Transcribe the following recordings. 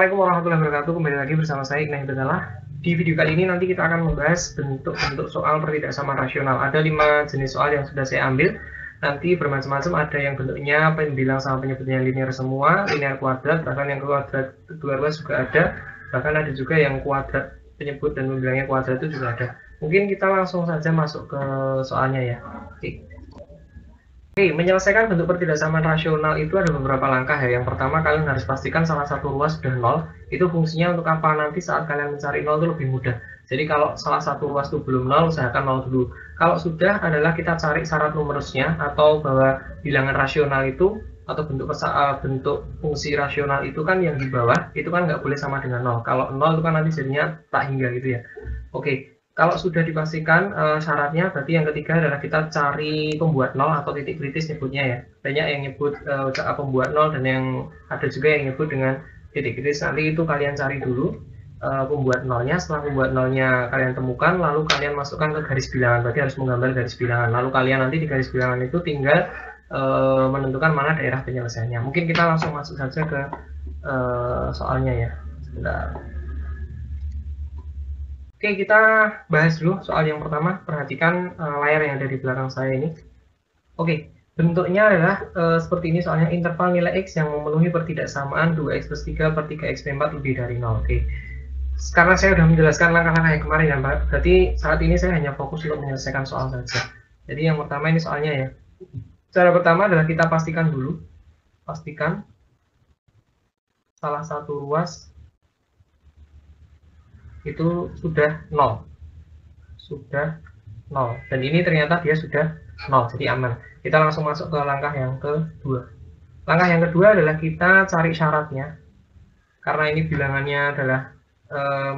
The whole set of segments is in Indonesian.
Assalamualaikum warahmatullahi wabarakatuh. Kembali lagi bersama saya Iqnah Hidayatullah. Di video kali ini nanti kita akan membahas bentuk-bentuk soal pertidaksamaan rasional. Ada 5 jenis soal yang sudah saya ambil. Nanti bermacam-macam, ada yang bentuknya pembilang sama penyebutnya linear semua, linear kuadrat, bahkan yang kuadrat dua ruas juga ada, bahkan ada juga yang kuadrat penyebut dan pembilangnya kuadrat itu juga ada. Mungkin kita langsung saja masuk ke soalnya ya. Oke, menyelesaikan bentuk pertidaksamaan rasional itu ada beberapa langkah ya. Yang pertama, kalian harus pastikan salah satu ruas sudah 0. Itu fungsinya untuk apa? Nanti saat kalian mencari 0 itu lebih mudah. Jadi kalau salah satu ruas itu belum 0, usahakan 0 dulu. Kalau sudah, adalah kita cari syarat numerusnya, atau bahwa bilangan rasional itu atau bentuk fungsi rasional itu kan yang di bawah itu kan nggak boleh sama dengan 0. Kalau 0 itu kan nanti jadinya tak hingga gitu ya. Oke. Kalau sudah dipastikan syaratnya, berarti yang ketiga adalah kita cari pembuat 0 atau titik kritis nyebutnya ya. Banyak yang nyebut pembuat 0 dan yang ada juga yang nyebut dengan titik kritis. Nanti itu kalian cari dulu pembuat 0-nya. Setelah pembuat 0-nya kalian temukan, lalu kalian masukkan ke garis bilangan. Berarti harus menggambar garis bilangan. Lalu kalian nanti di garis bilangan itu tinggal menentukan mana daerah penyelesaiannya. Mungkin kita langsung masuk saja ke soalnya ya. Sebentar. Oke, kita bahas dulu soal yang pertama. Perhatikan layar yang ada di belakang saya ini. Oke, bentuknya adalah seperti ini soalnya. Interval nilai X yang memenuhi pertidaksamaan 2X plus 3 per 3X 4 lebih dari 0. Oke, karena saya sudah menjelaskan langkah-langkah yang kemarin ya, Mbak. Berarti saat ini saya hanya fokus untuk menyelesaikan soal saja. Jadi yang pertama ini soalnya ya. Cara pertama adalah kita pastikan dulu. Pastikan salah satu ruas itu sudah 0, dan ini ternyata dia sudah 0, jadi aman. Kita langsung masuk ke langkah yang kedua. Langkah yang kedua adalah kita cari syaratnya. Karena ini bilangannya adalah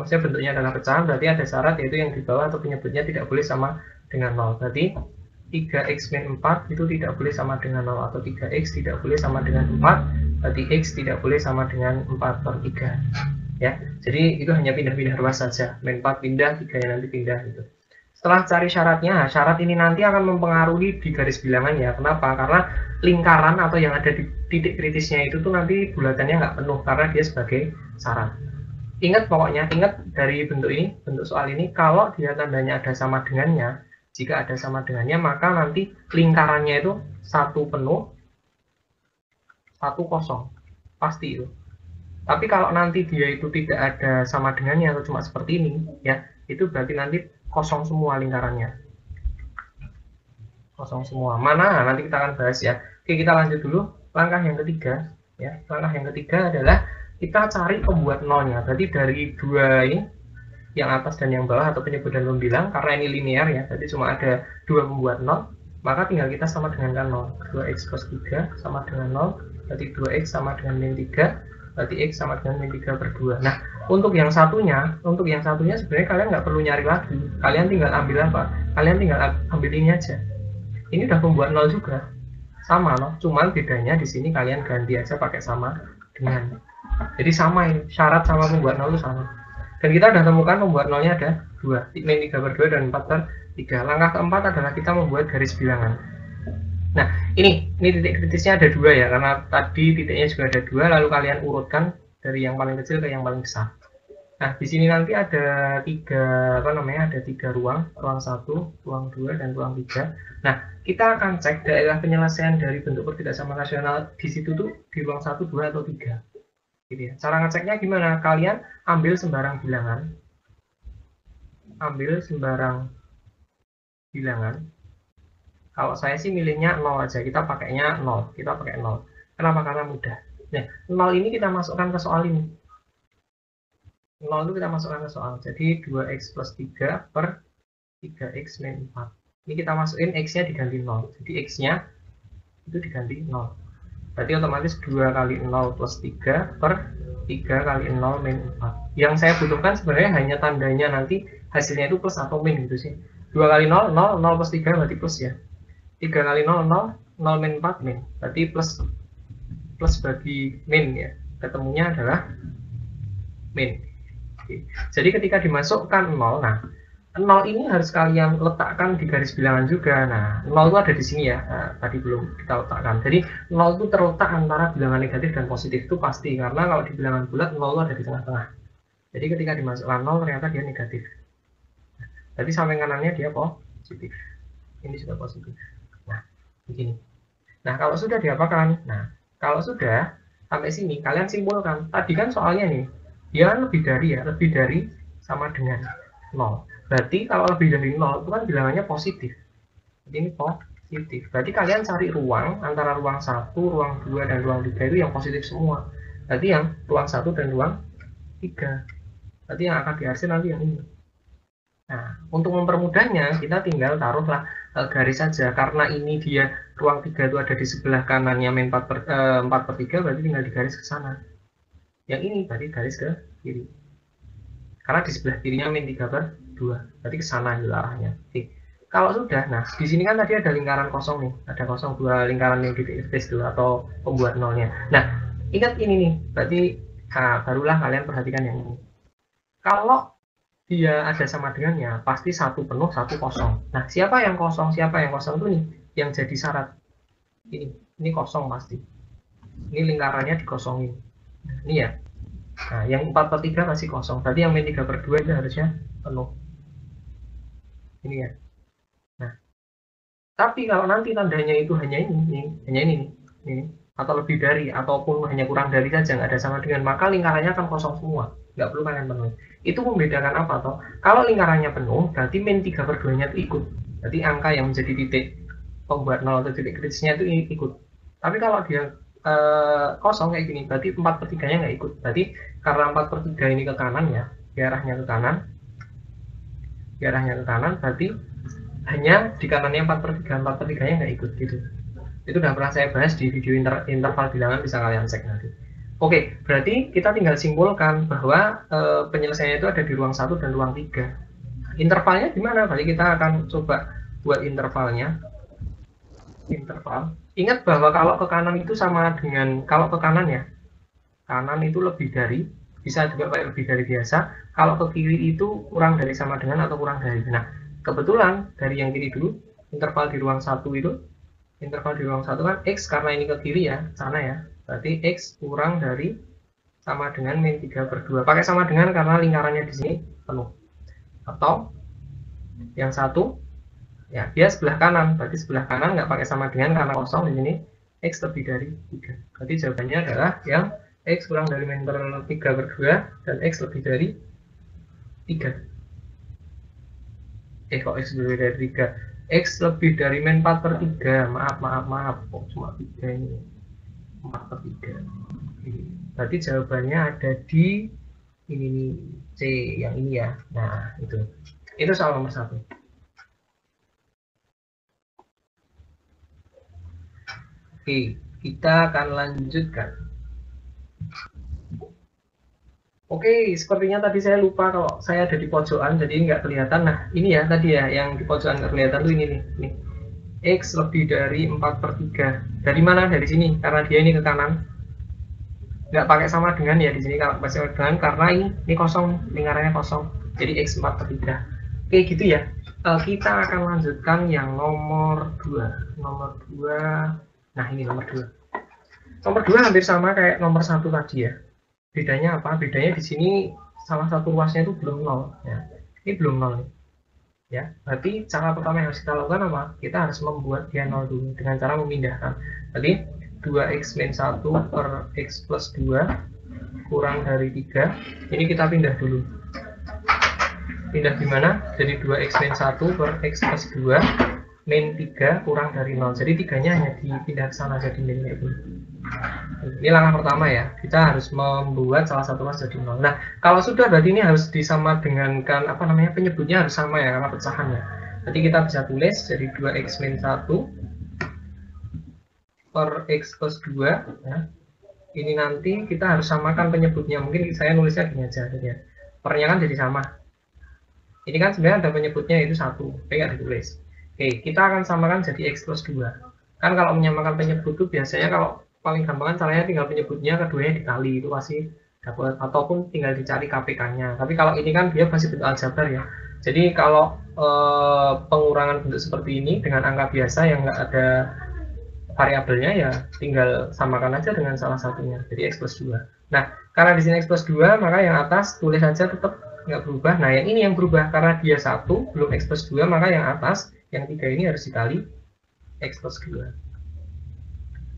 maksudnya bentuknya adalah pecahan, berarti ada syarat, yaitu yang di bawah atau penyebutnya tidak boleh sama dengan 0. Berarti 3x min 4 itu tidak boleh sama dengan 0, atau 3x tidak boleh sama dengan 4, berarti x tidak boleh sama dengan 4 per 3 ya. Jadi itu hanya pindah-pindah ruas saja, min 4 pindah, 3 yang nanti pindah gitu. Setelah cari syaratnya, syarat ini nanti akan mempengaruhi di garis bilangan ya. Kenapa? Karena lingkaran atau yang ada di titik kritisnya itu tuh nanti bulatannya nggak penuh karena dia sebagai syarat. Ingat pokoknya, ingat dari bentuk ini, bentuk soal ini, kalau dia tandanya ada sama dengannya, jika ada sama dengannya, maka nanti lingkarannya itu satu penuh, satu kosong, pasti itu. Tapi kalau nanti dia itu tidak ada sama dengannya atau cuma seperti ini, ya, itu berarti nanti kosong semua lingkarannya. Kosong semua. Mana? Nanti kita akan bahas ya. Oke, kita lanjut dulu. Langkah yang ketiga, ya. Langkah yang ketiga adalah kita cari pembuat nolnya. Berarti dari dua ini, yang atas dan yang bawah atau penyebut dan pembilang, karena ini linear ya, berarti cuma ada dua pembuat nol, maka tinggal kita sama dengan 0. 2x plus 3 sama dengan 0, berarti 2x sama dengan min 3, berarti x sama dengan min 3 per 2. Nah, untuk yang satunya sebenarnya kalian nggak perlu nyari lagi. Kalian tinggal ambil apa? Kalian tinggal ambil ini aja. Ini udah pembuat 0 juga. Sama loh, cuman bedanya di sini kalian ganti aja pakai sama dengan. Jadi sama ini, syarat sama pembuat 0 itu sama. Dan kita sudah temukan pembuat 0-nya ada 2, min 3 per 2 dan 4 per 3. Langkah keempat adalah kita membuat garis bilangan. Nah, ini titik kritisnya ada 2 ya, karena tadi titiknya juga ada 2, lalu kalian urutkan dari yang paling kecil ke yang paling besar. Nah, di sini nanti ada 3 ruang, ruang 1, ruang 2, dan ruang 3. Nah, kita akan cek daerah penyelesaian dari bentuk pertidaksamaan rasional di situ tuh di ruang 1, 2, atau 3. Gitu ya. Cara ngeceknya gimana? Kalian ambil sembarang bilangan. Kalau saya sih milihnya 0 aja, kita pakainya 0. Kita pakai 0. Kenapa? Karena mudah. Nah, 0 ini kita masukkan ke soal ini. 0 itu kita masukkan ke soal. Jadi 2x plus 3 per 3x min 4. Ini kita masukin x-nya diganti 0. Jadi x-nya itu diganti 0. Berarti otomatis 2 kali 0 plus 3 per 3 kali 0 min 4. Yang saya butuhkan sebenarnya hanya tandanya nanti hasilnya itu plus atau min gitu sih. 2 kali 0, 0, 0 plus 3 berarti plus ya. 3 kali 0, 0, 0 min 4 min. Berarti plus bagi min ya. Ketemunya adalah min. Oke. Jadi ketika dimasukkan 0, nah 0 ini harus kalian letakkan di garis bilangan juga. Nah, 0 itu ada di sini ya. Nah, tadi belum kita letakkan. Jadi 0 itu terletak antara bilangan negatif dan positif itu pasti, karena kalau di bilangan bulat 0 itu ada di tengah-tengah. Jadi ketika dimasukkan 0 ternyata dia negatif. Jadi samping kanannya dia positif. Ini sudah positif. Nah, begini. Nah, kalau sudah diapakan? Nah, kalau sudah sampai sini kalian simpulkan. Tadi kan soalnya nih, dia kan lebih dari ya, lebih dari sama dengan 0. Berarti kalau lebih dari 0 itu kan bilangannya positif. Jadi ini positif. Berarti kalian cari ruang antara ruang 1, ruang 2, dan ruang 3 itu yang positif semua. Berarti yang ruang 1 dan ruang 3. Berarti yang akan dihasil nanti yang ini. Nah, untuk mempermudahnya kita tinggal taruhlah garis saja. Karena ini dia ruang 3 itu ada di sebelah kanannya min 4/3, berarti tinggal digaris ke sana. Yang ini berarti garis ke kiri. Karena di sebelah kirinya min 3/2, berarti ke sana gitu arahnya. Oke. Kalau sudah, nah di sini kan tadi ada lingkaran kosong nih, ada kosong, dua lingkaran yang di space dulu atau pembuat nolnya. Nah, ingat ini nih, berarti barulah kalian perhatikan yang ini. Kalau dia ada sama dengannya, pasti satu penuh, satu kosong. Nah, siapa yang kosong itu nih, yang jadi syarat. Ini kosong pasti. Ini lingkarannya dikosongin. Nah, ini ya. Nah, yang 4/3 masih kosong. Berarti yang min 3/2 itu harusnya penuh. Ini ya. Nah, tapi kalau nanti tandanya itu hanya ini, atau lebih dari, ataupun hanya kurang dari saja, nggak ada sama dengan, maka lingkarannya akan kosong semua. Nggak perlu kalian penuh. Itu membedakan apa toh? Kalau lingkarannya penuh, berarti min 3/2-nya itu ikut. Berarti angka yang menjadi titik pembuat 0 atau titik kritisnya itu ikut. Tapi kalau dia kosong kayak gini, berarti 4/3-nya nggak ikut. Berarti karena 4/3 ini ke kanan ya, arahnya ke kanan, berarti hanya di kanannya 4/3-nya nggak ikut gitu. Itu udah pernah saya bahas di video interval bilangan, bisa kalian cek nanti. Oke, berarti kita tinggal simpulkan bahwa penyelesaiannya itu ada di ruang 1 dan ruang 3. Intervalnya gimana? Berarti kita akan coba buat intervalnya. Ingat bahwa kalau ke kanan itu sama dengan, kalau ke kanan ya, kanan itu lebih dari, bisa juga pakai lebih dari biasa. Kalau ke kiri itu kurang dari sama dengan atau kurang dari. Nah, kebetulan dari yang kiri dulu, interval di ruang 1 itu, interval di ruang 1 kan X, karena ini ke kiri ya, sana ya, berarti X kurang dari sama dengan min 3/2. Pakai sama dengan karena lingkarannya di sini penuh. Atau yang satu ya, dia sebelah kanan, berarti sebelah kanan nggak pakai sama dengan karena kosong di sini, X lebih dari 3. Berarti jawabannya adalah yang X kurang dari min 3/2 dan X lebih dari 3. Kok X lebih dari 3? X lebih dari min 4/3. Maaf, kok cuma 3 ini, 4/3. Berarti jawabannya ada di ini nih, C yang ini ya. Nah, itu soal nomor 1. Oke, kita akan lanjutkan. Oke, sepertinya tadi saya lupa kalau saya ada di pojokan, jadi nggak kelihatan. Nah, ini ya tadi ya, yang di pojokan nggak kelihatan tuh ini nih. X lebih dari 4/3. Dari mana? Dari sini, karena dia ini ke kanan. Nggak pakai sama dengan ya di sini, kalau pakai sama dengan karena ini kosong, lingkarannya kosong. Jadi X 4/3. Oke, gitu ya. Kita akan lanjutkan yang nomor 2. Nomor 2. Nah, ini nomor 2. Nomor 2 hampir sama kayak nomor 1 tadi ya. Bedanya apa? Bedanya di sini salah satu ruasnya itu belum 0 ya. Ini belum 0 ya. Berarti cara pertama yang harus kita lakukan apa? Kita harus membuat dia 0 dulu dengan cara memindahkan. Jadi 2x min 1 per x plus 2 kurang dari 3. Ini kita pindah dulu. Pindah di mana? Jadi 2x min 1 per x plus 2 min 3 kurang dari 0. Jadi 3-nya hanya dipindah ke sana jadi min kayak gini. Ini langkah pertama ya, kita harus membuat salah satu ruas jadi 0. Nah, kalau sudah berarti ini harus disama dengankan apa namanya, penyebutnya harus sama ya karena pecahannya. Jadi kita bisa tulis jadi 2x min 1 per x plus 2 ya. Ini nanti kita harus samakan penyebutnya. Mungkin saya nulisnya gini aja ya. Pernya kan jadi sama. Ini kan sebenarnya ada penyebutnya itu 1, tapi nggak ditulis. Oke, kita akan samakan jadi x plus 2. Kan kalau menyamakan penyebut itu biasanya kalau paling gampang kan caranya tinggal penyebutnya keduanya dikali, itu pasti dapat, ataupun tinggal dicari KPK-nya. Tapi kalau ini kan dia masih bentuk aljabar ya, Jadi kalau pengurangan bentuk seperti ini dengan angka biasa yang nggak ada variabelnya, ya tinggal samakan aja dengan salah satunya, jadi x plus 2. Nah, karena di sini x plus 2, maka yang atas tulis saja tetap nggak berubah. Nah, yang ini yang berubah karena dia 1 belum x plus 2, maka yang atas yang 3 ini harus dikali x plus 2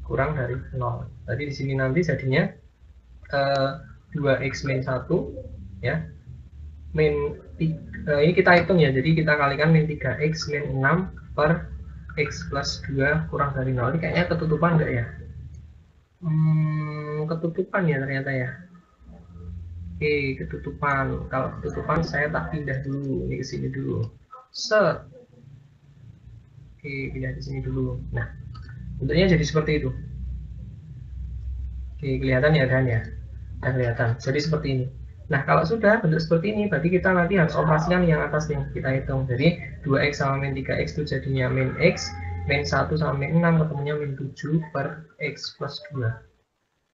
kurang dari 0. Tadi di sini nanti jadinya 2x min 1 ya, min ini kita hitung ya, jadi kita kalikan min 3x min 6 per x plus 2 kurang dari 0. Ini kayaknya ketutupan enggak ya? Ketutupan ya ternyata ya. Oke, ketutupan. Kalau ketutupan saya tak pindah dulu, ini ke sini dulu. Set. Oke, pindah ke sini dulu. Nah, bentuknya jadi seperti itu. Oke, kelihatan ya Dan ya? Nah, kelihatan. Jadi seperti ini. Nah, kalau sudah bentuk seperti ini, berarti kita nanti harus operasikan yang atas yang kita hitung. Jadi 2x sama min 3x itu jadinya min x, min 1 sama min 6 ketemunya min 7 per x plus 2.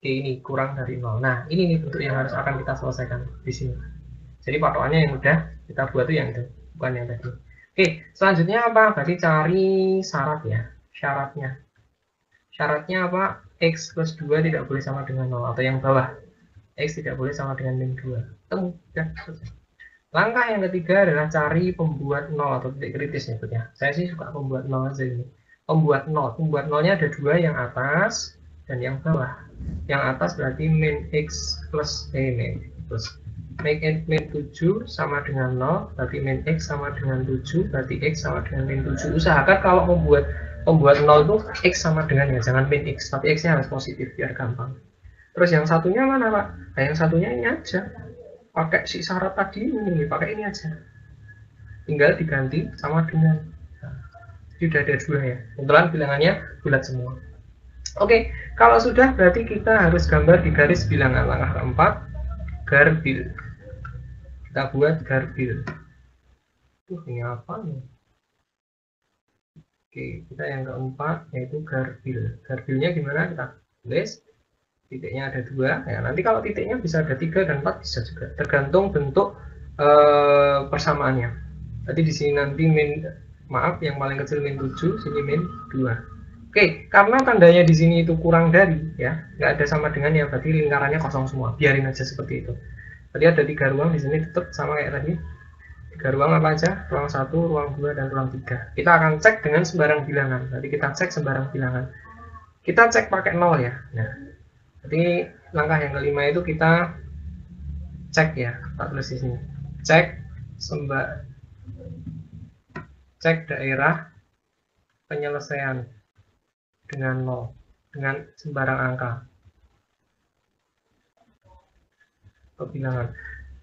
Oke, ini kurang dari 0. Nah, ini nih bentuk yang harus akan kita selesaikan di sini. Jadi patokannya yang udah kita buat itu yang itu, bukan yang tadi. Oke, selanjutnya apa? Berarti cari syarat ya. Syaratnya. Syaratnya apa? X plus 2 tidak boleh sama dengan 0, atau yang bawah. X tidak boleh sama dengan min 2. Langkah yang ketiga adalah cari pembuat 0 atau titik kritis ya. Saya sih suka pembuat 0 aja ini. Pembuat 0. Pembuat 0-nya ada dua, yang atas dan yang bawah. Yang atas berarti min x plus make it min 7 sama dengan 0, berarti min x sama dengan 7, berarti x sama dengan min 7. Usahakan kalau pembuat 0 itu x sama dengan ya, jangan min x, tapi x-nya harus positif biar gampang. Terus yang satunya mana Pak? Nah, yang satunya ini aja. Pakai si syarat tadi ini, pakai ini aja. Tinggal diganti sama dengan. Nah, sudah ada dua ya. Kebetulan bilangannya bulat semua. Oke, kalau sudah berarti kita harus gambar di garis bilangan. Langkah keempat, garbil. Kita buat garbil. Ini apa nih? Oke, kita yang keempat yaitu garbil. Garbilnya gimana? Kita tulis. Titiknya ada dua, ya nanti kalau titiknya bisa ada 3 dan 4 bisa juga, tergantung bentuk persamaannya. Jadi di sini nanti yang paling kecil min 7, sini min 2. Oke, karena tandanya di sini itu kurang dari ya, nggak ada sama dengan ya, berarti lingkarannya kosong semua, biarin aja seperti itu. Tadi ada 3 ruang, di sini tetap sama kayak tadi. 3 ruang apa aja? Ruang 1, ruang 2, dan ruang 3. Kita akan cek dengan sembarang bilangan. Tadi kita cek sembarang bilangan. Kita cek pakai 0 ya. Nah, jadi langkah yang kelima itu kita cek ya, tak tulis di sini. Cek daerah penyelesaian dengan 0, dengan sembarang angka. Bilangan.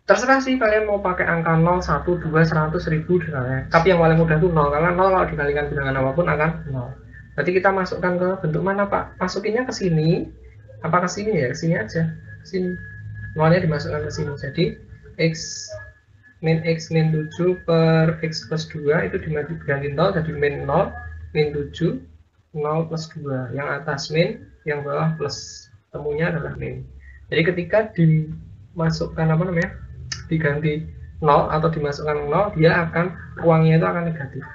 Terserah sih kalian mau pakai angka 0, 1, 2, 100, 1000 misalnya. Tapi yang paling mudah itu 0, karena 0 kalau dikalikan bilangan apapun akan 0. Berarti kita masukkan ke bentuk mana Pak? Masukinnya ke sini. Apa ke sini ya? Ke sini aja. Ke sini. 0-nya dimasukkan ke sini. Jadi x min 7 per x plus 2 itu diganti 0, jadi min 0, min 7, 0 plus 2. Yang atas min, yang bawah plus. Temunya adalah min. Jadi ketika dimasukkan diganti 0 atau dimasukkan 0, dia akan ruangnya itu akan negatif.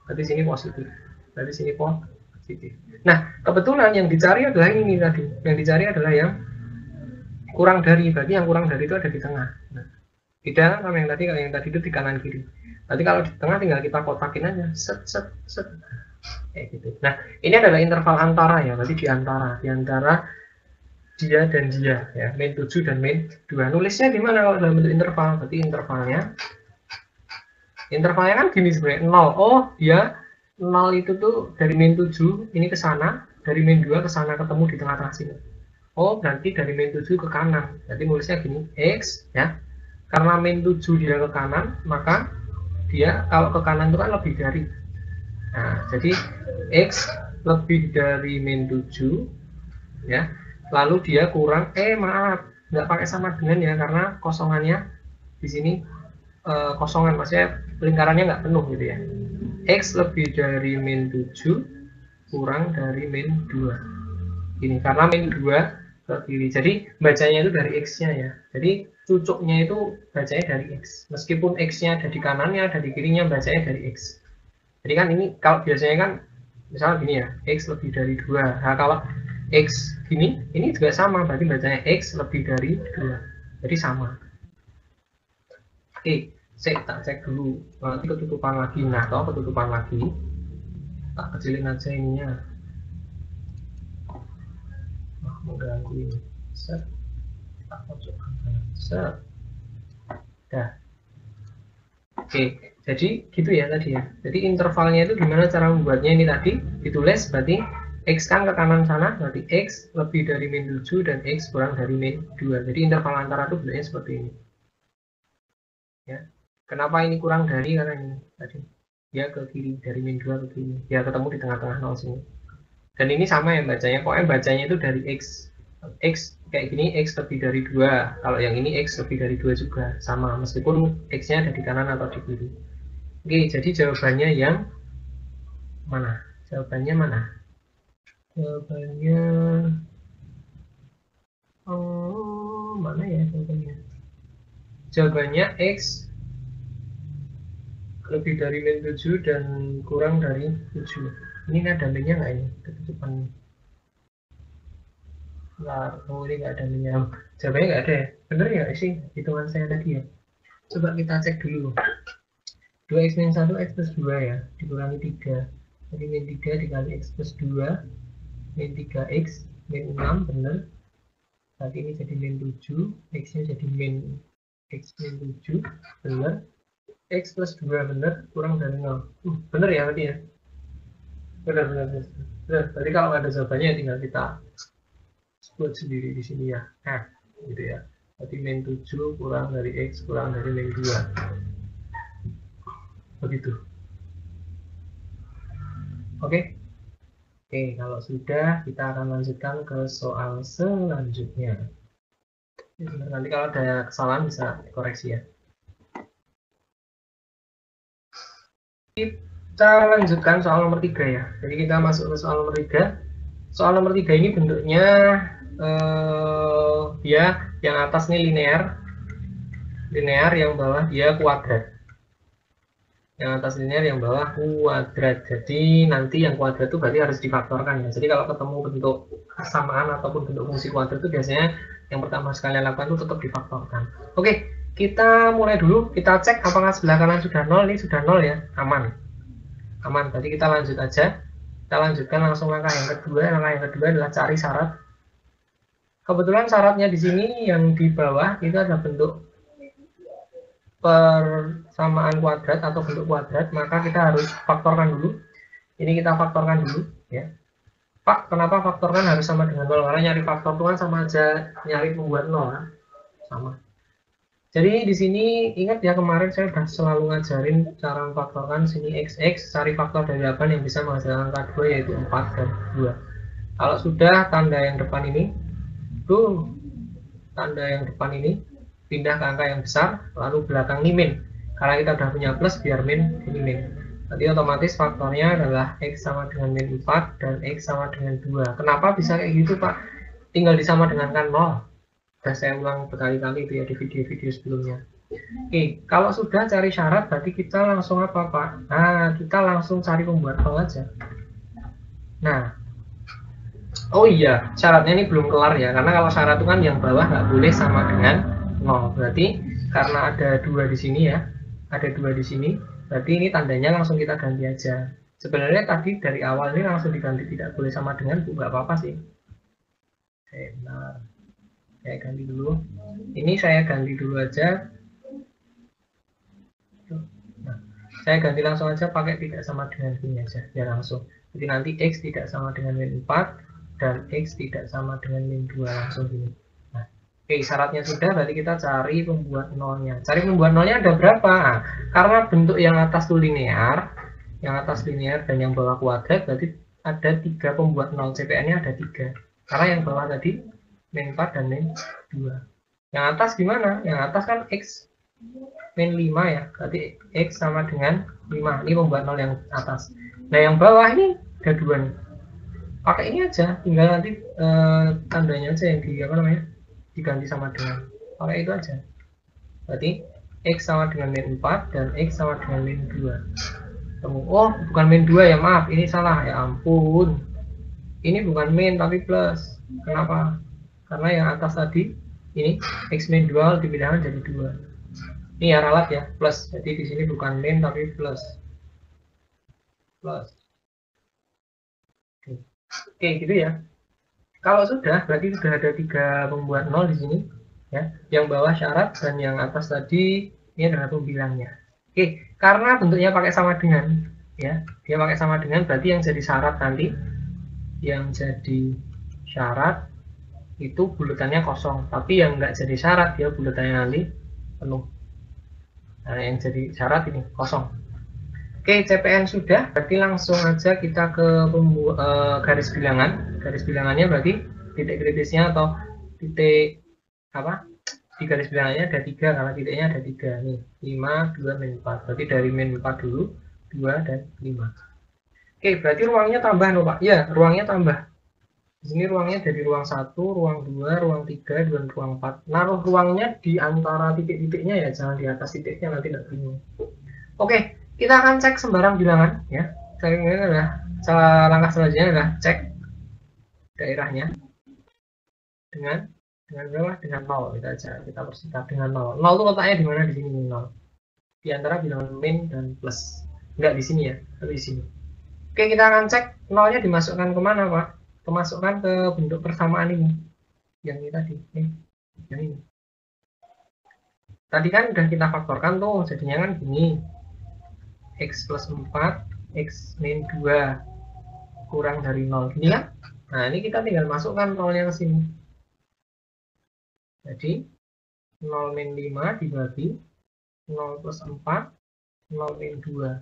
Berarti sini positif. Berarti sini positif. Nah, kebetulan yang dicari adalah ini tadi. Yang dicari adalah yang kurang dari. Berarti yang kurang dari itu ada di tengah. Nah, beda sama yang tadi. Kalau yang tadi itu di kanan kiri. Berarti kalau di tengah tinggal kita kotakin aja. Set. Kayak gitu. Nah, ini adalah interval antara ya. Berarti di antara dia dan dia ya. Min 7 dan min 2. Nulisnya di mana kalau dalam bentuk interval? Berarti intervalnya kan gini sebenarnya. 0. Oh, dia 0 itu tuh dari min 7 ini ke sana, dari min 2 ke sana, ketemu di tengah-tengah sini. Oh, berarti dari min 7 ke kanan. Berarti nulisnya gini, x ya. Karena min 7 dia ke kanan, maka dia kalau ke kanan itu kan lebih dari. Nah, jadi x lebih dari min 7 ya. Lalu dia kurang maaf, nggak pakai sama dengan ya, karena kosongannya di sini kosongan, maksudnya lingkarannya nggak penuh gitu ya. X lebih dari min 7 kurang dari min 2. Ini karena min 2 ke kiri. Jadi bacanya itu dari X-nya ya. Jadi cucuknya itu bacanya dari X. Meskipun X-nya ada di kanannya, ada di kirinya, bacanya dari X. Jadi kan ini kalau biasanya kan misalnya gini ya, X lebih dari 2. Nah kalau X ini juga sama, berarti bacanya X lebih dari 2. Jadi sama. Oke, saya tak cek dulu. Nanti ketutupan lagi. Nah, kalau ketutupan lagi, tak kecilin aja ininya. Wah, mengganggu ini. Set. Tak pojokkan. Set. Dah. Oke, jadi gitu ya tadi ya. Jadi intervalnya itu gimana cara membuatnya ini tadi ditulis berarti X kan ke kanan sana, berarti X lebih dari min 7 dan X kurang dari min 2. Jadi interval antara itu bentuknya seperti ini. Ya. Kenapa ini kurang dari? Karena ini tadi dia ke kiri, dari min 2 ke kiri. Ya ketemu di tengah-tengah 0 sini. Dan ini sama ya bacanya, pokoknya bacanya itu dari X. X kayak gini X lebih dari 2. Kalau yang ini X lebih dari 2 juga sama, meskipun X-nya ada di kanan atau di kiri. Oke, jadi jawabannya yang mana? Jawabannya mana? Jawabannya mana ya jawabannya? Jawabannya X lebih dari min 7 dan kurang dari 7. Ini ada minnya nggak ini? Ketutupan. Nah, oh ini nggak ada minnya. Jawabannya nggak ada ya? Bener ya sih hitungan saya tadi ya? Coba kita cek dulu. 2x min 1 x plus 2 ya, dikurangi 3. Jadi min 3 dikali x plus 2 min 3x min 6 bener. Berarti ini jadi min 7, x nya jadi min x min 7 bener, x plus 2 bener, kurang dari 0. Bener ya berarti ya? Bener. Berarti kalau ada jawabannya tinggal kita buat sendiri di sini ya. Nah, gitu ya. Berarti min 7 kurang dari x kurang dari min 2. Begitu. Oke. Oke, kalau sudah kita akan lanjutkan ke soal selanjutnya. Nanti kalau ada kesalahan bisa dikoreksi ya. Kita lanjutkan soal nomor 3 ya. Jadi kita masuk ke soal nomor 3. Soal nomor 3 ini bentuknya dia yang atas ini linear, yang bawah dia kuadrat. Yang atas linear, yang bawah kuadrat. Jadi nanti yang kuadrat itu berarti harus difaktorkan ya. Jadi kalau ketemu bentuk kesamaan ataupun bentuk fungsi kuadrat itu biasanya yang pertama sekali lakukan itu tetap difaktorkan. Oke, kita mulai dulu. Kita cek apakah sebelah kanan sudah 0. Ini sudah 0 ya, aman. Aman, berarti kita lanjut aja. Kita lanjutkan langsung langkah yang kedua. Langkah yang kedua adalah cari syarat. Kebetulan syaratnya di sini yang di bawah itu ada bentuk persamaan kuadrat atau bentuk kuadrat, maka kita harus faktorkan dulu. Ini kita faktorkan dulu ya. Pak, kenapa faktorkan harus sama dengan 0? Karena nyari faktor itu kan sama aja nyari membuat 0 kan? Sama. Jadi di sini ingat ya, kemarin saya sudah selalu ngajarin cara memfaktorkan sini xx, cari faktor dari 8 yang bisa menghasilkan angka 2 yaitu 4 dan 2. Kalau sudah tanda yang depan ini, tuh tanda yang depan ini pindah ke angka yang besar, lalu belakang ini min. Karena kita udah punya plus, biar min ini min. Nanti otomatis faktornya adalah x sama dengan min 4 dan x sama dengan 2. Kenapa bisa kayak gitu Pak? Tinggal disama dengan kan 0. Sudah saya ulang berkali-kali itu ya di video-video sebelumnya. Oke, kalau sudah cari syarat berarti kita langsung apa Pak? Nah, kita langsung cari pembuat 0 aja. Nah, oh iya, syaratnya ini belum kelar ya, karena kalau syarat itu kan yang bawah nggak boleh sama dengan 0. Berarti karena ada 2 di sini ya, ada 2 di sini, berarti ini tandanya langsung kita ganti aja. Sebenarnya tadi dari awal ini langsung diganti tidak boleh sama dengan, nggak apa-apa sih. Oke, benar. Saya ganti dulu. Ini saya ganti dulu aja. Nah, saya ganti langsung aja pakai tidak sama dengan ini aja, ya langsung. Jadi nanti x tidak sama dengan min 4 dan x tidak sama dengan min 2 langsung gini. Nah, oke, syaratnya sudah, berarti kita cari pembuat nolnya. Cari pembuat nolnya ada berapa? Nah, karena bentuk yang atas itu linear, dan yang bawah kuadrat, berarti ada 3 pembuat nol. CPN-nya ada 3. Karena yang bawah tadi min 4 dan min 2. Yang atas gimana? Yang atas kan x min 5 ya, berarti x sama dengan 5. Ini pembuat 0 yang atas. Nah yang bawah ini ada 2 nih. Pakai ini aja, tinggal nanti tandanya aja yang diganti sama dengan. Pakai itu aja. Berarti X sama dengan min 4 dan X sama dengan min 2. Oh, bukan min 2 ya, maaf, ini salah, ya ampun. Ini bukan min tapi plus. Kenapa? Karena yang atas tadi, ini X min 2 dipindahkan jadi 2. Ini ya ralat ya, plus. Jadi di sini bukan min tapi plus. Plus. Oke, gitu ya. Kalau sudah, berarti sudah ada 3 pembuat 0 di sini. Ya, yang bawah syarat dan yang atas tadi ini adalah pembilangnya. Oke, karena bentuknya pakai sama dengan, ya, dia pakai sama dengan, berarti yang jadi syarat nanti, yang jadi syarat itu bulatannya kosong, tapi yang nggak jadi syarat dia bulatannya nanti penuh. Nah, yang jadi syarat ini kosong. Oke, CPN sudah, berarti langsung aja kita ke garis bilangan. Garis bilangannya berarti titik kritisnya atau titik apa? Di garis bilangannya ada 3, karena titiknya ada 3 nih, 5, 2, min 4. Berarti dari min 4 dulu, 2 dan 5. Oke, berarti ruangnya tambah loh Pak. Ya, ruangnya tambah. Di sini ruangnya dari ruang 1, ruang 2, ruang 3, dan ruang 4. Naruh ruangnya di antara titik-titiknya ya, jangan di atas titiknya, nanti nggak bingung. Oke, kita akan cek sembarang bilangan ya. Ini adalah langkah selanjutnya adalah cek daerahnya dengan berapa? Dengan 0. Kita persingkat dengan 0. 0 itu letaknya di mana? Di sini 0. Di antara bilangan min dan plus. Enggak di sini ya, tapi di sini. Oke, kita akan cek 0-nya dimasukkan kemana Pak? Dimasukkan ke bentuk persamaan ini. Yang ini tadi. Yang ini. Tadi kan udah kita faktorkan tuh, jadinya kan gini. X plus 4, X min 2 kurang dari 0. Gini kan? Nah, ini kita tinggal masukkan 0-nya ke sini. Jadi 0 min 5 dibagi 0 plus 4, 0 min 2.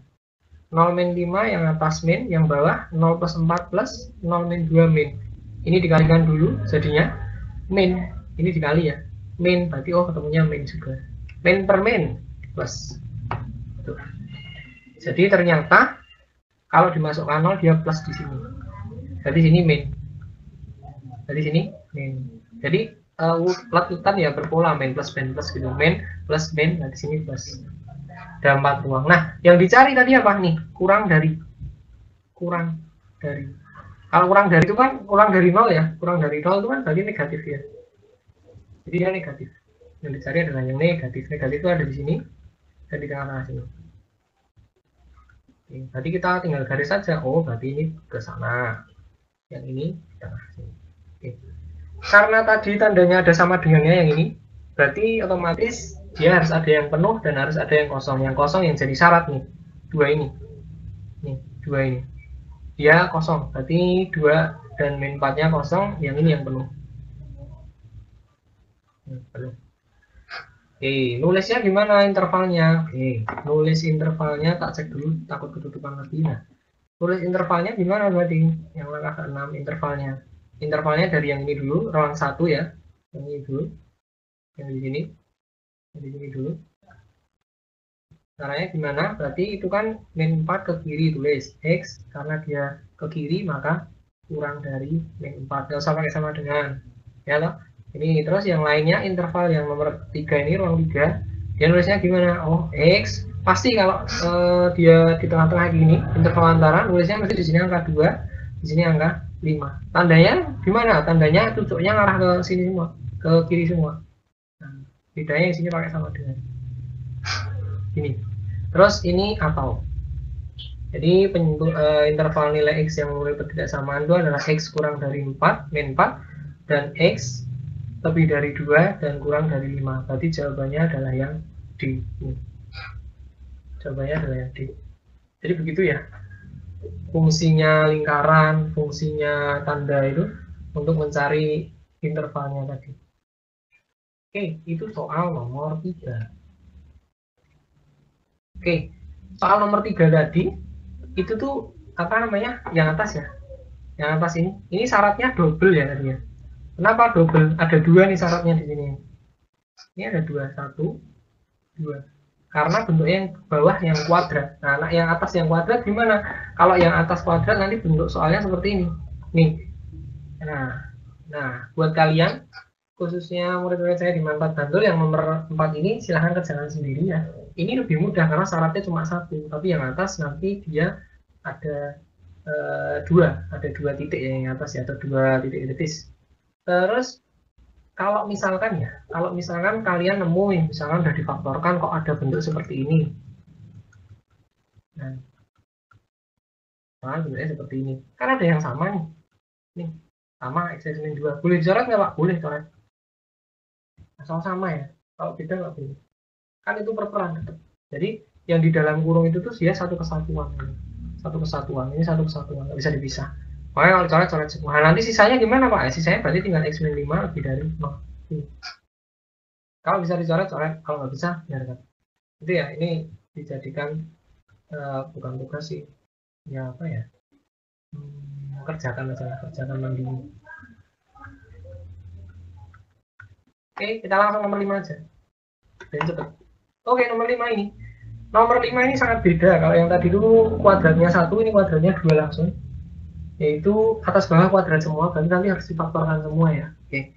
0 min 5 yang atas min, yang bawah 0 plus 4 plus 0 min 2 min. Ini dikalikan dulu, jadinya min. Ini dikali ya. Min, berarti oh ketemunya min juga. Min per min plus. Tuh. Jadi ternyata kalau dimasukkan 0 dia plus di sini. Jadi sini min. Jadi sini min. Jadi latutan ya berpola, min plus gitu, min plus min, nah di sini plus. Ada 4 ruang. Nah, yang dicari tadi apa nih? Kurang dari. Kalau kurang dari itu kan kurang dari 0 ya. Kurang dari 0 itu kan berarti negatif ya. Jadi dia negatif. Yang dicari adalah yang negatif. Negatif itu ada di sini dan di tengah-tengah sini. Oke, berarti kita tinggal garis saja. Oh, berarti ini ke sana. Yang ini di tengah sini. Oke. Karena tadi tandanya ada sama dengannya yang ini, berarti otomatis dia harus ada yang penuh dan harus ada yang kosong. Yang kosong yang jadi syarat nih, 2 ini. Nih, 2 ini. Dia kosong, berarti 2 dan min 4-nya kosong, yang ini yang penuh. Oke, nulisnya gimana intervalnya? Oke, nulis intervalnya tak cek dulu, takut ketutupan lagi. Nah, nulis intervalnya gimana berarti? Yang langkah ke-6 intervalnya. Intervalnya dari yang ini dulu, ruang 1 ya, yang ini dulu, yang di sini, dulu. Caranya gimana? Berarti itu kan min 4 ke kiri, tulis X, karena dia ke kiri maka kurang dari min 4, nggak usah pakai sama dengan, ya loh. Ini terus yang lainnya interval yang nomor 3 ini, ruang 3, dia nulisnya gimana? Oh, X, pasti kalau dia di tengah-tengah gini, interval antara, nulisnya mesti di sini angka 2, di sini angka 5. Tandanya gimana? Tandanya tujuannya ngarah ke sini semua, ke kiri semua. Nah, bedanya di sini pakai sama dengan ini. Terus ini atau. Jadi interval nilai X yang memiliki ketidaksamaan itu adalah X kurang dari 4, min 4, dan X lebih dari 2 dan kurang dari 5. Berarti jawabannya adalah yang D. Jawabannya adalah yang D. Jadi begitu ya. Fungsinya lingkaran, fungsinya tanda itu untuk mencari intervalnya tadi. Oke, itu soal nomor 3. Oke, soal nomor 3 tadi itu tuh apa namanya? Yang atas ya. Yang atas ini syaratnya double ya tadi ya. Kenapa double? Ada 2 nih syaratnya di sini. Ini ada 2, 1, 2. Karena bentuknya yang bawah yang kuadrat. Nah, yang atas yang kuadrat gimana? Kalau yang atas kuadrat nanti bentuk soalnya seperti ini. Nih. Nah, buat kalian khususnya murid-murid saya di Manfaat Bantul yang nomor 4 ini silahkan kerjakan sendiri ya. Ini lebih mudah karena syaratnya cuma satu, tapi yang atas nanti dia ada ada dua titik yang atas ya, atau dua titik kritis. Terus kalau misalkan kalian nemu misalkan udah difaktorkan kok ada bentuk seperti ini. Nah, bentuknya seperti ini. Kan ada yang sama nih. Nih, sama X min 2. Boleh dicoret nggak Pak? Boleh coret. Asal sama ya. Kalau beda nggak boleh. Kan itu perperan tetap. Jadi yang di dalam kurung itu tuh dia satu kesatuan. Satu kesatuan. Ini satu kesatuan. Nggak bisa dipisah. Makanya kalau coret semua. Nah, nanti sisanya gimana Pak? Sisanya berarti tinggal X min 5 lebih dari 0. Kalau bisa dicoret-coret. Kalau nggak bisa, biarkan. Itu ya, ini dijadikan bukan tugas sih. Ya apa ya? Kerjakan mandiri. Oke, kita langsung nomor 5 aja. Dan cepet. Oke, nomor 5 ini. Nomor 5 ini sangat beda. Kalau yang tadi dulu kuadratnya 1, ini kuadratnya 2 langsung. Yaitu atas bawah kuadrat semua, berarti nanti harus difaktorkan semua ya. Oke.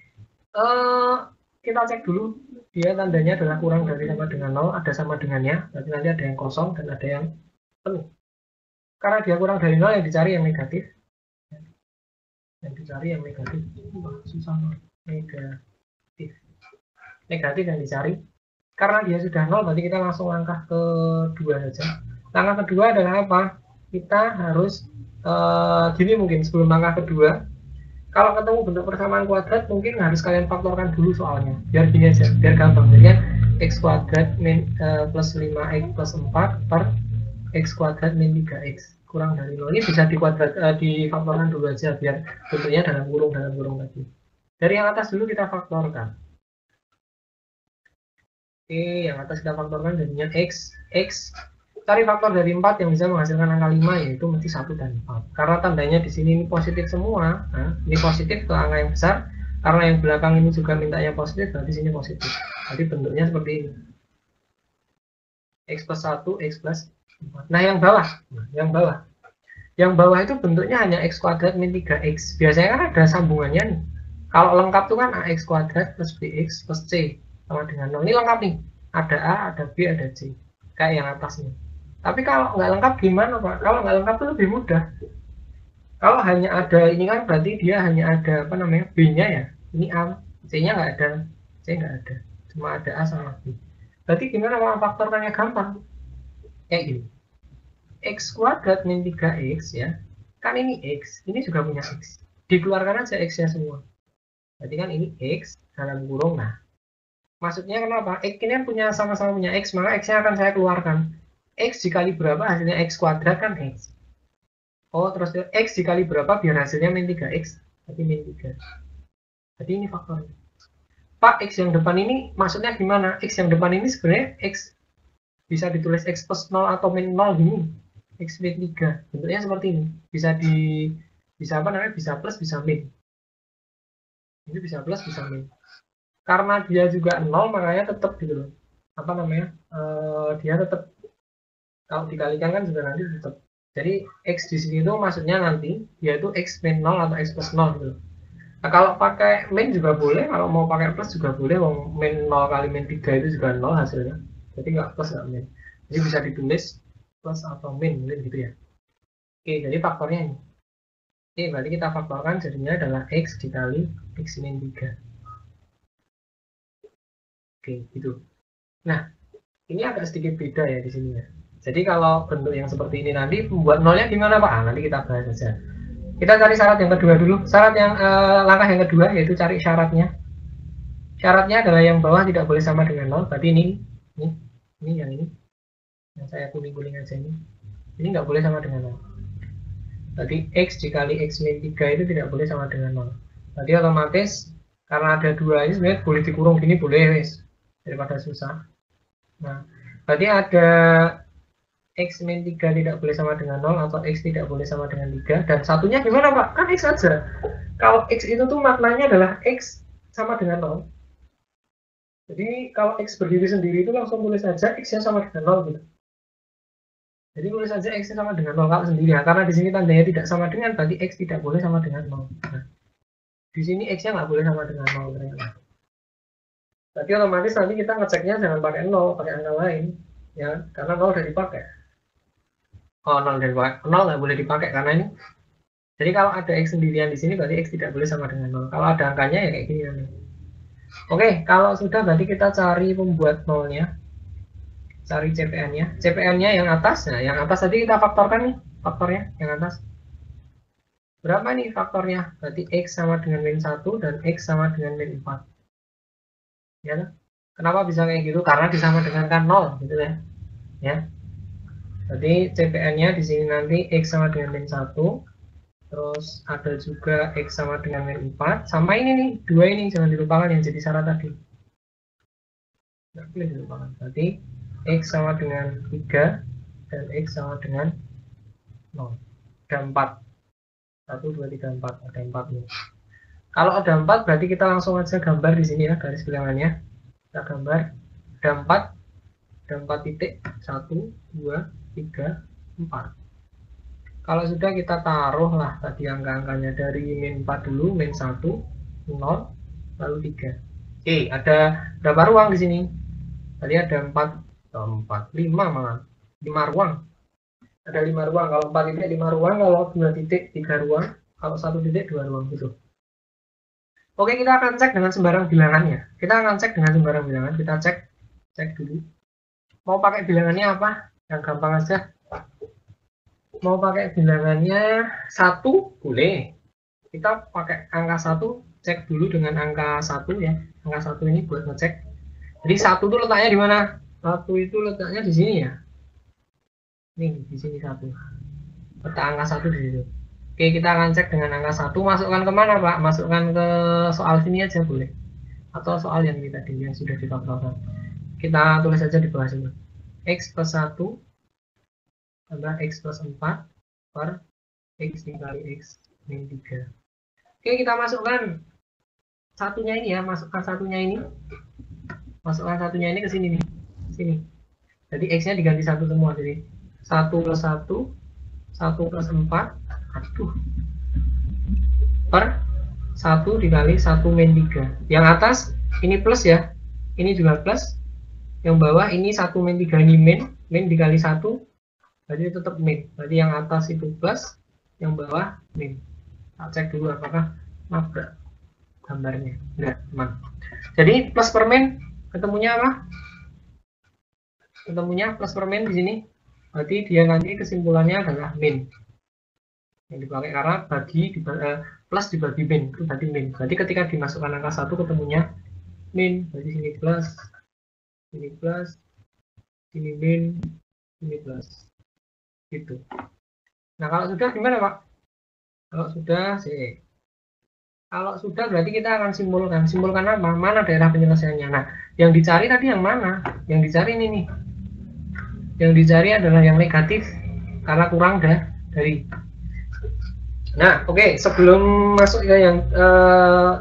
Kita cek dulu. Dia tandanya adalah kurang dari sama dengan 0, ada sama dengannya. Berarti nanti ada yang kosong dan ada yang penuh. Karena dia kurang dari 0, yang dicari yang negatif. Yang dicari yang negatif. Susah. Negatif yang dicari. Karena dia sudah 0, berarti kita langsung langkah kedua saja. Langkah kedua adalah apa? Kita harus gini mungkin sebelum langkah kedua. Kalau ketemu bentuk persamaan kuadrat, mungkin harus kalian faktorkan dulu soalnya. Biar gini aja, biar gampang. Jadi kan x kuadrat plus 5x plus 4 per x kuadrat min 3x kurang dari 0. Ini bisa difaktorkan dulu aja biar bentuknya dalam kurung lagi. Dari yang atas dulu kita faktorkan. Oke, yang atas kita faktorkan jadinya x. Cari faktor dari 4 yang bisa menghasilkan angka 5, yaitu mesti 1 dan 4. Karena tandanya di sini ini positif semua. Nah, ini positif ke angka yang besar. Karena yang belakang ini juga mintanya positif, berarti sini positif. Jadi bentuknya seperti ini. X plus 1, X plus 4. Nah, yang bawah itu bentuknya hanya X kuadrat min 3X. Biasanya kan ada sambungannya nih. Kalau lengkap tuh kan AX kuadrat plus BX plus C sama dengan 0. Ini lengkap nih. Ada A, ada B, ada C. Kayak yang atas nih. Tapi kalau nggak lengkap gimana Pak? Kalau nggak lengkap itu lebih mudah. Kalau hanya ada ini kan berarti dia hanya ada B-nya ya. Ini A, C-nya nggak ada, C nggak ada. Cuma ada A sama B. Berarti gimana mau faktorkannya gampang? Kayak gini. X kuadrat min 3X ya. Kan ini X, ini juga punya X. Dikeluarkan aja X-nya semua. Berarti kan ini X dalam kurung. Nah, maksudnya kenapa? X ini kan sama-sama punya X, maka X-nya akan saya keluarkan. X dikali berapa hasilnya X kuadrat kan X. Oh, terus X dikali berapa biar hasilnya min 3X. Berarti min 3. Jadi ini faktornya. Pak, X yang depan ini maksudnya gimana? X yang depan ini sebenarnya X bisa ditulis X plus 0 atau min 0 gini. X min 3. Bentuknya seperti ini. Bisa plus, bisa min. Ini bisa plus, bisa min. Karena dia juga 0, makanya tetap gitu loh. Dia tetap kalau dikalikan kan juga nanti tetap. Jadi X di sini itu maksudnya nanti yaitu X min 0 atau X plus 0 gitu. Nah, kalau pakai min juga boleh, kalau mau pakai plus juga boleh. Min 0 kali min 3 itu juga 0 hasilnya. Jadi nggak plus nggak min. Jadi bisa ditulis plus atau min gitu ya. Oke, jadi faktornya ini. Oke, berarti kita faktorkan jadinya adalah X dikali X min 3. Oke, gitu. Nah, ini agak sedikit beda ya di sini ya. Jadi kalau bentuk yang seperti ini nanti membuat nolnya gimana Pak? Nanti kita bahas saja. Kita cari syarat yang kedua dulu. Syarat yang langkah yang kedua yaitu cari syaratnya. Syaratnya adalah yang bawah tidak boleh sama dengan 0. Berarti ini yang ini. Yang saya kuning-kuning aja ini. Ini nggak boleh sama dengan 0. Berarti X dikali X min 3 itu tidak boleh sama dengan 0. Berarti otomatis karena ada dua ini sebenarnya boleh dikurung gini boleh wes. Daripada susah. Nah, berarti ada X min 3 tidak boleh sama dengan 0 atau X tidak boleh sama dengan 3. Dan satunya gimana Pak? Kan X saja. Kalau X itu tuh maknanya adalah X sama dengan 0. Jadi kalau X berdiri sendiri itu langsung tulis saja X-nya sama dengan 0 gitu. Jadi tulis saja X-nya sama dengan 0 kalau sendiri. Nah, karena di sini tandanya tidak sama dengan, berarti X tidak boleh sama dengan 0. Nah, di sini X-nya nggak boleh sama dengan 0 ternyata. Berarti otomatis nanti kita ngeceknya jangan pakai 0, pakai angka lain. Ya, karena 0 udah dipakai. Oh, 0 udah dipakai. 0 nggak boleh dipakai karena ini. Jadi kalau ada X sendirian di sini berarti X tidak boleh sama dengan 0. Kalau ada angkanya ya kayak gini nanti. Oke, kalau sudah berarti kita cari pembuat nolnya. Cari CPN-nya. CPN-nya yang atas. Nah, yang atas tadi kita faktorkan nih. Faktornya yang atas. Berapa nih faktornya? Berarti X sama dengan min 1 dan X sama dengan min 4. Ya, kenapa bisa kayak gitu? Karena disama dengan kan 0 gitu ya. Ya. Jadi CPN-nya di sini nanti X sama dengan min 1. Terus ada juga X sama dengan min 4. Sama ini nih, dua ini jangan dilupakan yang jadi syarat tadi. Nggak boleh dilupakan. Berarti X sama dengan 3 dan X sama dengan 0. Ada 4. 1, 2, 3, 4. Ada 4 nih. Kalau ada 4 berarti kita langsung aja gambar di sini ya garis bilangannya. Kita gambar ada 4. Ada 4 titik. 1, 2, 3, 4. Kalau sudah kita taruh lah tadi angka-angkanya dari min 4 dulu, min 1, 0, lalu 3. Oke, ada berapa ruang di sini? Tadi ada 4, 5 malah. 5 ruang. Ada 5 ruang. Kalau 4 titik 5 ruang, kalau 2 titik 3 ruang, kalau 1 titik 2 ruang gitu. Oke, kita akan cek dengan sembarang bilangannya. Kita akan cek dengan sembarang bilangan. Kita cek dulu. Mau pakai bilangannya apa? Yang gampang aja. Mau pakai bilangannya 1 boleh. Kita pakai angka 1, cek dulu dengan angka 1 ya. Angka 1 ini buat ngecek. Jadi 1 itu letaknya di mana? 1 itu letaknya di sini ya. Nih, di sini 1. Letak angka 1 di situ. Oke, kita akan cek dengan angka 1. Masukkan kemana, Pak? Masukkan ke soal sini aja boleh. Atau soal yang tadi yang sudah difaktorkan. Kita tulis aja di bawah sini. X plus 1 tambah X plus 4 per X dikali X min 3. Oke, kita masukkan satunya ini ya. Masukkan satunya ini. Masukkan satunya ini ke sini nih. Sini. Jadi X-nya diganti 1 semua. Jadi 1 plus 1, 1 plus 4, aduh, per 1 dikali 1 min 3. Yang atas ini plus ya, ini juga plus. Yang bawah ini 1 min 3 ini min dikali 1, berarti tetap min. Berarti yang atas itu plus, yang bawah min. Kita cek dulu apakah nabrak gambarnya. Enggak, teman. Jadi plus per min ketemunya apa? Ketemunya plus per min di sini. Berarti dia nanti kesimpulannya adalah min. Yang dipakai karena plus dibagi min itu berarti min. Berarti ketika dimasukkan angka 1 ketemunya min. Berarti sini plus, sini plus, sini min, sini plus. Gitu. Nah, kalau sudah gimana, Pak? Kalau sudah sih. Kalau sudah berarti kita akan simpulkan. Simpulkan apa? Mana daerah penyelesaiannya? Nah, yang dicari tadi yang mana? Yang dicari ini nih. Yang dicari adalah yang negatif karena kurang dari. Nah, oke, sebelum masuk ke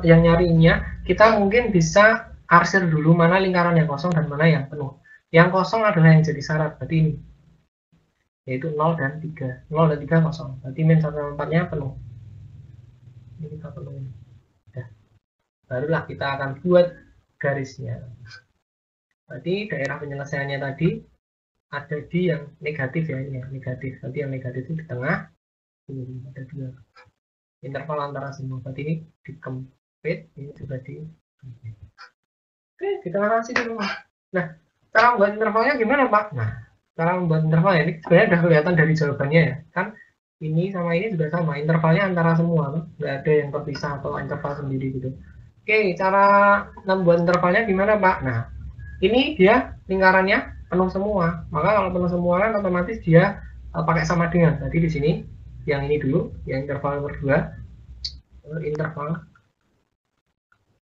yang nyarinya, kita mungkin bisa arsir dulu mana lingkaran yang kosong dan mana yang penuh. Yang kosong adalah yang jadi syarat, berarti ini. Yaitu 0 dan 3. 0 dan 3 kosong. Berarti min 1 dan 4-nya penuh. Ini kita penuhin. Nah, barulah kita akan buat garisnya. Berarti daerah penyelesaiannya tadi ada di yang negatif ya, ini ya, negatif. Berarti yang negatif itu di tengah. Ini ada 2 interval antara semua. Berarti ini dikempit, ini juga dikempit. Oke, kita kasih dulu. Nah, cara membuat intervalnya gimana, Pak? Nah, cara membuat intervalnya ini sebenarnya sudah kelihatan dari jawabannya ya. Kan ini sama ini juga sama, intervalnya antara semua, nggak ada yang terpisah atau interval sendiri gitu. Oke, cara membuat intervalnya gimana, Pak? Nah, ini dia lingkarannya penuh semua. Maka kalau penuh semua kan otomatis dia pakai sama dengan. Tadi di sini yang ini dulu, yang interval nomor 2,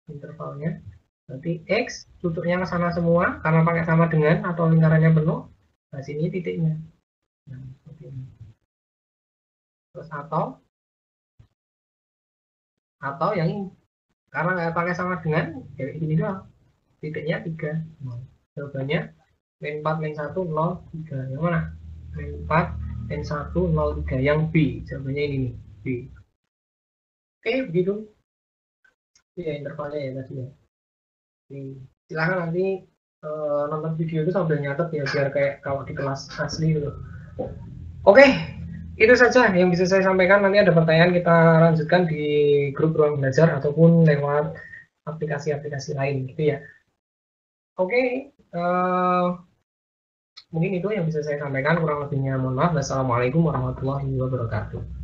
intervalnya. Berarti X tutupnya ke sana semua karena pakai sama dengan atau lingkarannya penuh. Nah, sini titiknya. Nah, seperti ini. Terus atau yang ini karena nggak pakai sama dengan kayak ini doang, titiknya 3. Nah, jawabannya min 4 min 1 0 3. Yang mana? Min 4 min 1 0 3. Yang B jawabannya ini nih, B. Oke, begitu. Ini ya intervalnya ya tadi ya. C silahkan nanti nonton video itu sambil nyatet ya, biar kayak kalau di kelas asli gitu. Oke, itu saja yang bisa saya sampaikan. Nanti ada pertanyaan kita lanjutkan di grup ruang belajar ataupun lewat aplikasi-aplikasi lain gitu ya. Oke, mungkin itu yang bisa saya sampaikan, kurang lebihnya mohon maaf. Wassalamualaikum warahmatullahi wabarakatuh.